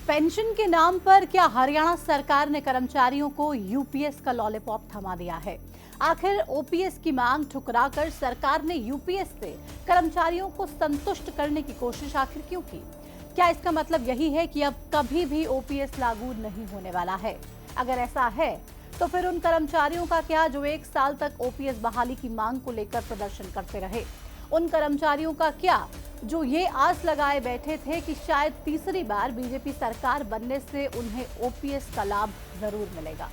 Pension के नाम पर क्या हरियाणा सरकार ने कर्मचारियों को यूपीएस का लॉलीपॉप थमा दिया है? आखिर ओपीएस की मांग ठुकराकर सरकार ने यूपीएस से कर्मचारियों को संतुष्ट करने की कोशिश आखिर क्यों की? क्या इसका मतलब यही है कि अब कभी भी ओपीएस लागू नहीं होने वाला है? अगर ऐसा है तो फिर उन कर्मचारियों का क्या जो 1 साल तक ओपीएस बहाली की मांग को लेकर प्रदर्शन करते रहे? उन कर्मचारियों का क्या जो ये आस लगाए बैठे थे कि शायद तीसरी बार बीजेपी सरकार बनने से उन्हें ओपीएस का लाभ जरूर मिलेगा?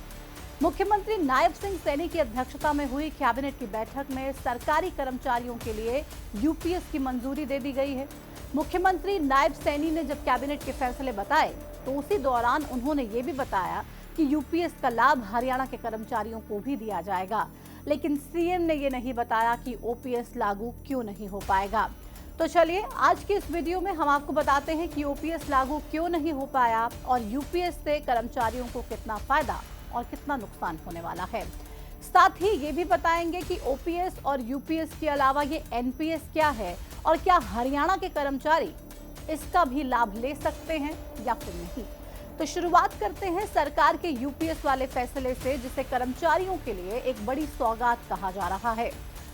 मुख्यमंत्री नायब सिंह सैनी की अध्यक्षता में हुई कैबिनेट की बैठक में सरकारी कर्मचारियों के लिए यूपीएस की मंजूरी दे दी गई है। मुख्यमंत्री नायब सैनी ने जब कैबिनेट के फैसले बताए तो उसी दौरान उन्होंने ये भी बताया कि यूपीएस का लाभ हरियाणा के कर्मचारियों को भी दिया जाएगा, लेकिन सीएम ने ये नहीं बताया कि ओपीएस लागू क्यों नहीं हो पाएगा। तो चलिए आज की इस वीडियो में हम आपको बताते हैं कि ओपीएस लागू क्यों नहीं हो पाया और यूपीएस से कर्मचारियों को कितना फायदा और कितना नुकसान होने वाला है। साथ ही ये भी बताएंगे कि ओपीएस और यूपीएस के अलावा ये एनपीएस क्या है और क्या हरियाणा के कर्मचारी इसका भी लाभ ले सकते हैं या फिर नहीं। तो शुरुआत करते हैं सरकार के यूपीएस वाले फैसले से, जिसे कर्मचारियों के लिए एक बड़ी सौगात कहा जा रहा है।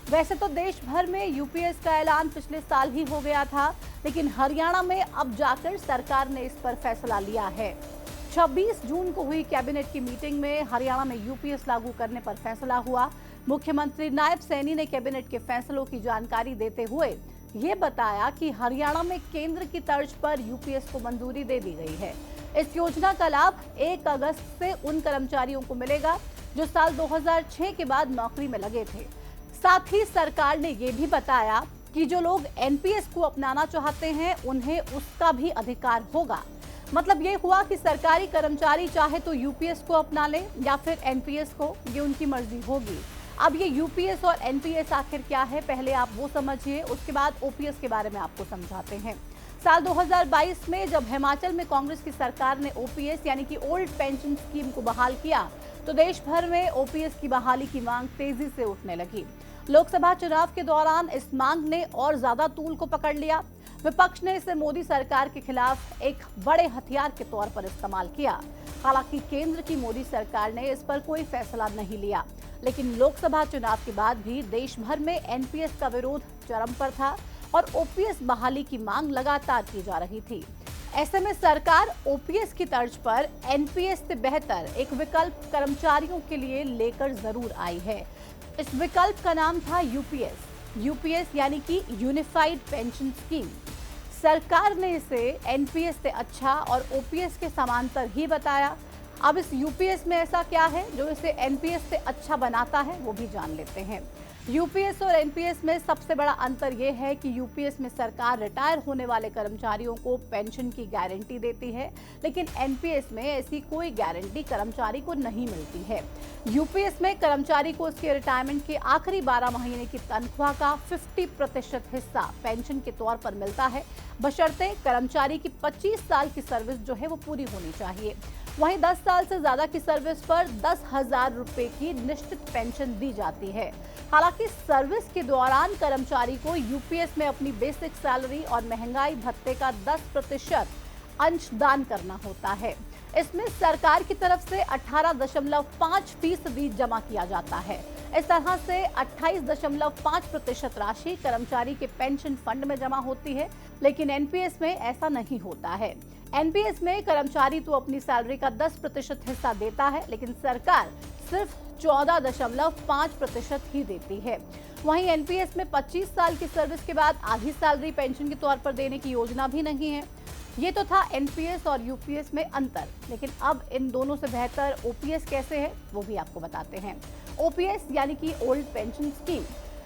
वैसे तो देश भर में यूपीएस का ऐलान पिछले साल ही हो गया था, लेकिन हरियाणा में अब जाकर सरकार ने इस पर फैसला लिया है। 26 जून को हुई कैबिनेट की मीटिंग में हरियाणा में यूपीएस लागू करने पर फैसला हुआ। मुख्यमंत्री नायब सैनी ने कैबिनेट के फैसलों की जानकारी देते हुए ये बताया कि हरियाणा में केंद्र की तर्ज पर यूपीएस को मंजूरी दे दी गई है। इस योजना का लाभ 1 अगस्त से उन कर्मचारियों को मिलेगा जो साल 2006 के बाद नौकरी में लगे थे। साथ ही सरकार ने ये भी बताया कि जो लोग एनपीएस को अपनाना चाहते हैं उन्हें उसका भी अधिकार होगा। मतलब ये हुआ कि सरकारी कर्मचारी चाहे तो यूपीएस को अपना ले या फिर एनपीएस को, ये उनकी मर्जी होगी। अब ये यूपीएस और एनपीएस आखिर क्या है, पहले आप वो समझिए, उसके बाद ओपीएस के बारे में आपको समझाते हैं। साल 2022 में जब हिमाचल में कांग्रेस की सरकार ने ओपीएस यानी कि ओल्ड पेंशन स्कीम को बहाल किया तो देश भर में ओपीएस की बहाली की मांग तेजी से उठने लगी। लोकसभा चुनाव के दौरान इस मांग ने और ज्यादा तूल को पकड़ लिया। विपक्ष ने इसे मोदी सरकार के खिलाफ एक बड़े हथियार के तौर पर इस्तेमाल किया। हालांकि केंद्र की मोदी सरकार ने इस पर कोई फैसला नहीं लिया, लेकिन लोकसभा चुनाव के बाद भी देश भर में एनपीएस का विरोध चरम पर था और ओपीएस बहाली की मांग लगातार की जा रही थी। ऐसे में सरकार ओपीएस की तर्ज पर एनपीएस से बेहतर एक विकल्प कर्मचारियों के लिए लेकर जरूर आई है। इस विकल्प का नाम था यूपीएस यानी कि यूनिफाइड पेंशन स्कीम। सरकार ने इसे एनपीएस से अच्छा और ओपीएस के समांतर ही बताया। अब इस यूपीएस में ऐसा क्या है जो इसे एनपीएस से अच्छा बनाता है, वो भी जान लेते हैं। यूपीएस और एनपीएस में सबसे बड़ा अंतर यह है कि यूपीएस में सरकार रिटायर होने वाले कर्मचारियों को पेंशन की गारंटी देती है, लेकिन एनपीएस में ऐसी कोई गारंटी कर्मचारी को नहीं मिलती है। यूपीएस में कर्मचारी को उसके रिटायरमेंट के आखिरी 12 महीने की तनख्वाह का 50% हिस्सा पेंशन के तौर पर मिलता है, बशर्ते कर्मचारी की 25 साल की सर्विस जो है वो पूरी होनी चाहिए। वहीं 10 साल से ज्यादा की सर्विस पर 10,000 रुपए की निश्चित पेंशन दी जाती है। हालांकि सर्विस के दौरान कर्मचारी को यूपीएस में अपनी बेसिक सैलरी और महंगाई भत्ते का 10% अंशदान करना होता है। इसमें सरकार की तरफ से 18.5% जमा किया जाता है। इस तरह से 28.5% राशि कर्मचारी के पेंशन फंड में जमा होती है, लेकिन एनपीएस में ऐसा नहीं होता है। एनपीएस में कर्मचारी तो अपनी सैलरी का 10% हिस्सा देता है, लेकिन सरकार सिर्फ 14.5% ही देती है। वहीं एनपीएस में 25 साल की सर्विस के बाद आधी सैलरी पेंशन के तौर पर देने की योजना भी नहीं है। ये तो था एनपीएस और यूपीएस में अंतर, लेकिन अब इन दोनों से बेहतर ओपीएस कैसे है वो भी आपको बताते हैं। ओपीएस यानी कि ओल्ड पेंशन स्कीम,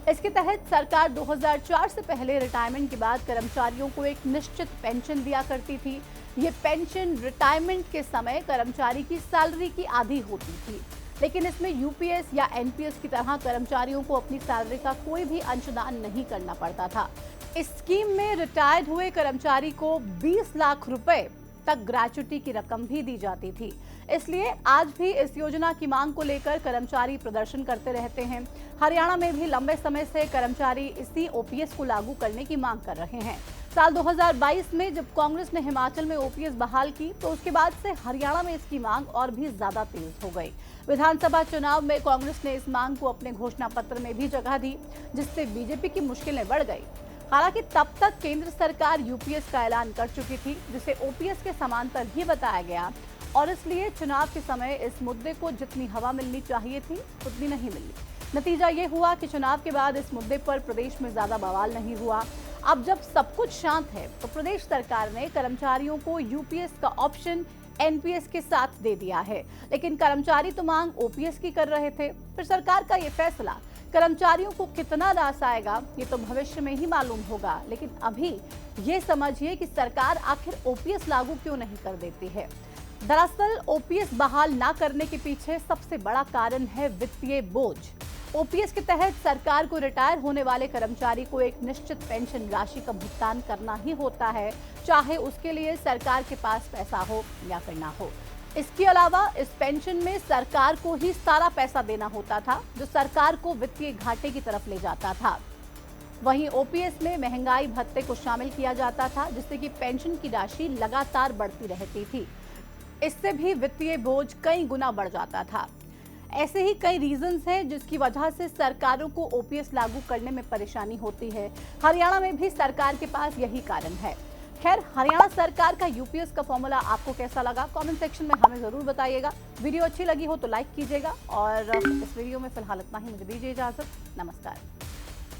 इसके तहत सरकार 2004 से पहले रिटायरमेंट के बाद कर्मचारियों को एक निश्चित पेंशन दिया करती थी। ये पेंशन रिटायरमेंट के समय कर्मचारी की सैलरी की आधी होती थी, लेकिन इसमें यूपीएस या एनपीएस की तरह कर्मचारियों को अपनी सैलरी का कोई भी अंशदान नहीं करना पड़ता था। इस स्कीम में रिटायर्ड हुए कर्मचारी को 20 लाख रुपए तक ग्रेच्युटी की रकम भी दी जाती थी। इसलिए आज भी इस योजना की मांग को लेकर कर्मचारी प्रदर्शन करते रहते हैं। हरियाणा में भी लंबे समय से कर्मचारी इसी ओपीएस को लागू करने की मांग कर रहे हैं। साल 2022 में जब कांग्रेस ने हिमाचल में ओपीएस बहाल की तो उसके बाद से हरियाणा में इसकी मांग और भी ज्यादा तेज हो गई। विधानसभा चुनाव में कांग्रेस ने इस मांग को अपने घोषणा पत्र में भी जगह दी, जिससे बीजेपी की मुश्किलें बढ़ गई। हालांकि तब तक केंद्र सरकार यूपीएस का ऐलान कर चुकी थी, जिसे ओपीएस के समांतर ही बताया गया और इसलिए चुनाव के समय इस मुद्दे को जितनी हवा मिलनी चाहिए थी उतनी नहीं मिली। नतीजा ये हुआ कि चुनाव के बाद इस मुद्दे पर प्रदेश में ज्यादा बवाल नहीं हुआ। अब जब सब कुछ शांत है तो प्रदेश सरकार ने कर्मचारियों को यूपीएस का ऑप्शन एनपीएस के साथ दे दिया है, लेकिन कर्मचारी तो मांग ओपीएस की कर रहे थे। फिर सरकार का ये फैसला कर्मचारियों को कितना रास आएगा ये तो भविष्य में ही मालूम होगा, लेकिन अभी ये समझिए कि सरकार आखिर ओपीएस लागू क्यों नहीं कर देती है। दरअसल ओपीएस बहाल ना करने के पीछे सबसे बड़ा कारण है वित्तीय बोझ। ओपीएस के तहत सरकार को रिटायर होने वाले कर्मचारी को एक निश्चित पेंशन राशि का भुगतान करना ही होता है, चाहे उसके लिए सरकार के पास पैसा हो या फिर ना हो। इसके अलावा इस पेंशन में सरकार को ही सारा पैसा देना होता था, जो सरकार को वित्तीय घाटे की तरफ ले जाता था। वहीं ओपीएस में महंगाई भत्ते को शामिल किया जाता था, जिससे कि पेंशन की राशि लगातार बढ़ती रहती थी। इससे भी वित्तीय बोझ कई गुना बढ़ जाता था। ऐसे ही कई रीजंस हैं जिसकी वजह से सरकारों को ओपीएस लागू करने में परेशानी होती है। हरियाणा में भी सरकार के पास यही कारण है। खैर, हरियाणा सरकार का यूपीएस का फॉर्मूला आपको कैसा लगा कमेंट सेक्शन में हमें जरूर बताइएगा। वीडियो अच्छी लगी हो तो लाइक कीजिएगा और इस वीडियो में फिलहाल इतना ही। मुझे दीजिए इजाजत। नमस्कार।